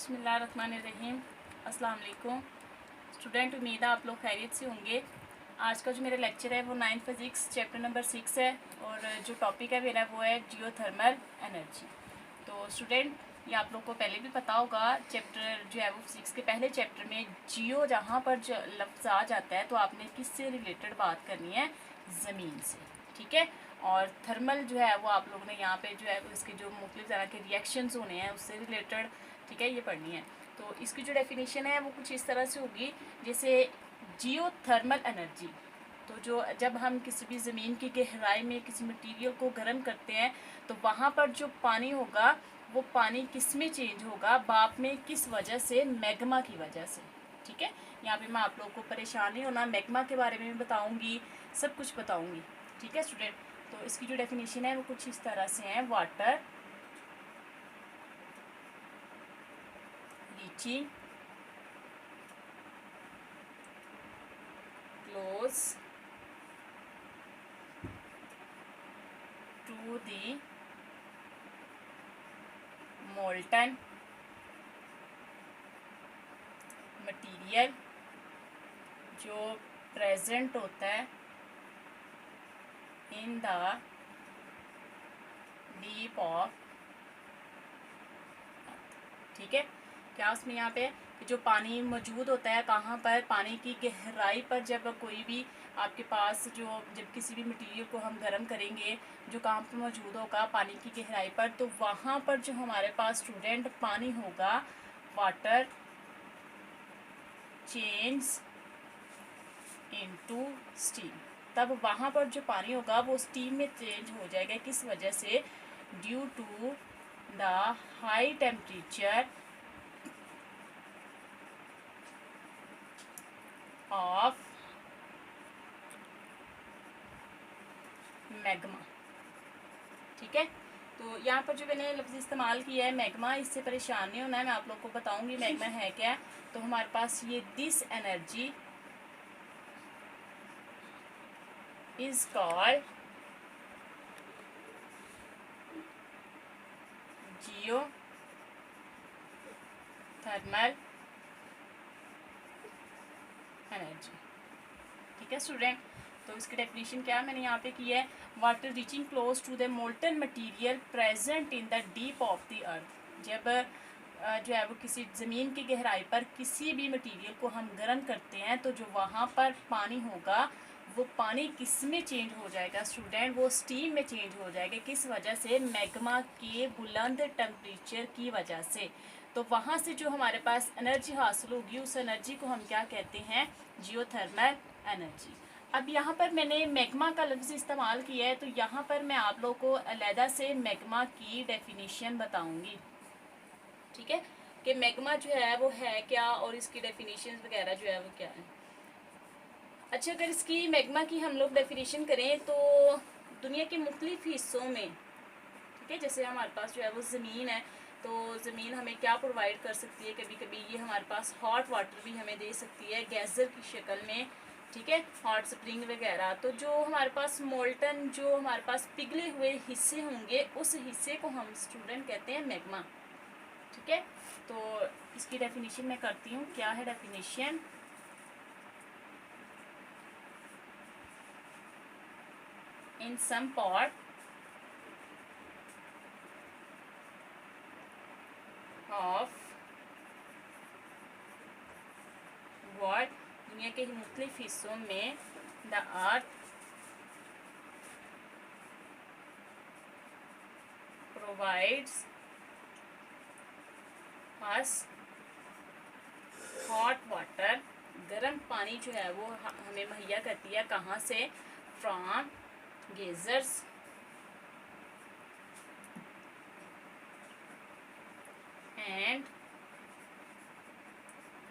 बिस्मिल्लाहिर्रहमानिर्रहीम। अस्सलाम वालेकुम स्टूडेंट, उम्मीद है आप लोग खैरियत से होंगे। आज का जो मेरा लेक्चर है वो 9th फिज़िक्स चैप्टर नंबर 6 है और जो टॉपिक है मेरा वो है जियोथर्मल एनर्जी। तो स्टूडेंट, ये आप लोग को पहले भी पता होगा, चैप्टर जो है वो फिज़िक्स के पहले चैप्टर में जियो जहाँ पर जो लफ्ज़ आ जाता है तो आपने किससे रिलेटेड बात करनी है? ज़मीन से, ठीक है। और थर्मल जो है वो आप लोगों ने यहाँ पे जो है वो इसके जो मुख्तलिफ तरह के रिएक्शंस होने हैं उससे रिलेटेड, ठीक है, ये पढ़नी है। तो इसकी जो डेफिनेशन है वो कुछ इस तरह से होगी, जैसे जियोथर्मल एनर्जी। तो जो जब हम किसी भी ज़मीन की गहराई में किसी मटेरियल को गर्म करते हैं तो वहाँ पर जो पानी होगा वो पानी किस में चेंज होगा? भाप में। किस वजह से? मैग्मा की वजह से, ठीक है। यहाँ पे मैं आप लोगों को परेशान नहीं होना, मैग्मा के बारे में भी बताऊँगी, सब कुछ बताऊँगी, ठीक है स्टूडेंट। तो इसकी जो डेफिनेशन है वो कुछ इस तरह से है, water reaching close to the molten material जो प्रेजेंट होता है इन द डीप ऑफ, ठीक है। क्या उसमें यहाँ पे जो पानी मौजूद होता है कहाँ पर? पानी की गहराई पर। जब कोई भी आपके पास जब किसी भी मटेरियल को हम गर्म करेंगे जो कहाँ पर मौजूद होगा? पानी की गहराई पर। तो वहाँ पर जो हमारे पास स्टूडेंट पानी होगा, वाटर चेंज इनटू स्टीम। तब वहाँ पर जो पानी होगा वो स्टीम में चेंज हो जाएगा। किस वजह से? Due to the high temperature of magma, ठीक है। तो यहाँ पर जो मैंने लफ्ज़ इस्तेमाल किया है मैग्मा, इससे परेशान नहीं होना है, मैं आप लोग को बताऊंगी मैग्मा है क्या। तो हमारे पास ये this energy is called Jio thermal energy, ठीक है स्टूडेंट। तो इसकी डेफिनेशन क्या मैंने यहाँ पे की है? Water reaching close to the molten material present in the deep of the earth. जब जो है वो किसी ज़मीन की गहराई पर किसी भी मटेरियल को हम गर्म करते हैं तो जो वहाँ पर पानी होगा वो पानी किस में चेंज हो जाएगा स्टूडेंट? वो स्टीम में चेंज हो जाएगा। किस वजह से? मैग्मा के बुलंद टेम्परेचर की वजह से। तो वहाँ से जो हमारे पास एनर्जी हासिल होगी उस एनर्जी को हम क्या कहते हैं? Geothermal energy. अब यहाँ पर मैंने मैग्मा का लफ्ज़ इस्तेमाल किया है तो यहाँ पर मैं आप लोगों को अलहदा से मैग्मा की डेफिनेशन बताऊँगी, ठीक है, कि मैग्मा जो है वो है क्या और इसकी डेफिनेशन वगैरह जो है वो क्या है। अच्छा, अगर इसकी मैग्मा की हम लोग डेफिनेशन करें तो दुनिया के मुख्तलिफ हिस्सों में, ठीक है, जैसे हमारे पास जो है वो ज़मीन है तो ज़मीन हमें क्या प्रोवाइड कर सकती है? कभी कभी ये हमारे पास हॉट वाटर भी हमें दे सकती है गैज़र की शक्ल में, ठीक है, हॉट स्प्रिंग वगैरह। तो जो हमारे पास मोल्टन, जो हमारे पास पिघले हुए हिस्से होंगे उस हिस्से को हम स्टूडेंट कहते हैं मैग्मा, ठीक है। तो इसकी डेफिनेशन मैं करती हूँ। क्या है definition? In some part of world, दुनिया के मुख्तलिफ हिस्सों में, the earth provides us hot water, गर्म पानी जो है वो हमें मुहैया करती है। कहाँ से? From gazers and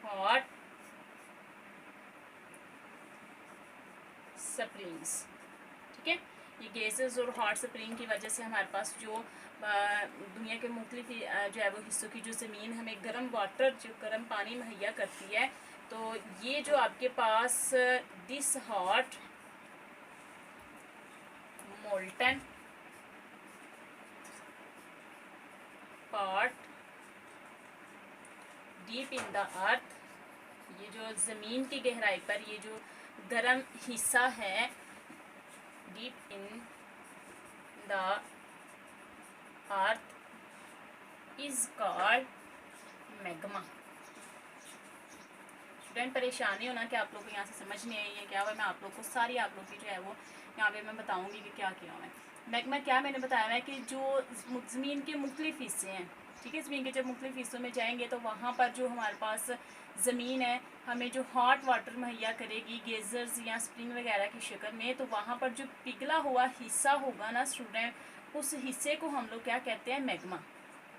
hot springs, ठीक है। ये गैसेस और हॉट स्प्रिंग की वजह से हमारे पास जो दुनिया के मुख्तलिफ जो है वो हिस्सों की जो ज़मीन हमें गर्म वाटर, जो गर्म पानी मुहैया करती है। तो ये जो आपके पास this hot molten part deep in the earth, ये जो ज़मीन की गहराई पर ये जो गर्म हिस्सा है, deep in the earth is called magma. Student परेशानी होना कि आप लोग को यहाँ से समझ नहीं आई है क्या हुआ, मैं आप लोग को सारी आप लोग की जो है वो यहाँ पे मैं बताऊँगी कि क्या किया हुआ है। मैग्मा क्या मैंने बताया है कि जो ज़मीन के मुख्तलिफ हिस्से हैं, ठीक है, ज़मीन के जब मुख्तलिफ हिस्सों में जाएंगे तो वहाँ पर जो हमारे पास ज़मीन है हमें जो हॉट वाटर मुहैया करेगी गेज़र्स या स्प्रिंग वगैरह की शक्ल में, तो वहाँ पर जो पिघला हुआ हिस्सा होगा ना स्टूडेंट, उस हिस्से को हम लोग क्या कहते हैं, मैग्मा।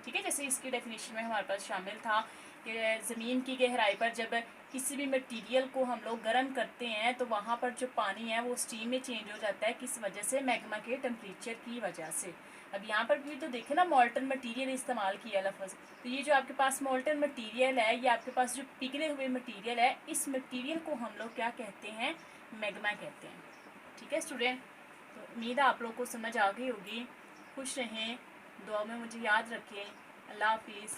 ठीक है, जैसे इसकी डेफिनेशन में हमारे पास शामिल था कि ज़मीन की गहराई पर जब किसी भी मटेरियल को हम लोग गर्म करते हैं तो वहाँ पर जो पानी है वो स्टीम में चेंज हो जाता है, किस वजह से, मैग्मा के टेम्परेचर की वजह से। अब यहाँ पर भी तो देखें ना, मोल्टन मटेरियल इस्तेमाल किया लफ्ज़, तो ये जो आपके पास मोल्टन मटेरियल है, ये आपके पास जो पिघले हुए मटेरियल है, इस मटेरियल को हम लोग क्या कहते हैं, मैग्मा कहते हैं। ठीक है स्टूडेंट, तो उम्मीद है आप लोग को समझ आ गई होगी। खुश रहें, दुआ में मुझे याद रखें। अल्लाह हाफिज़।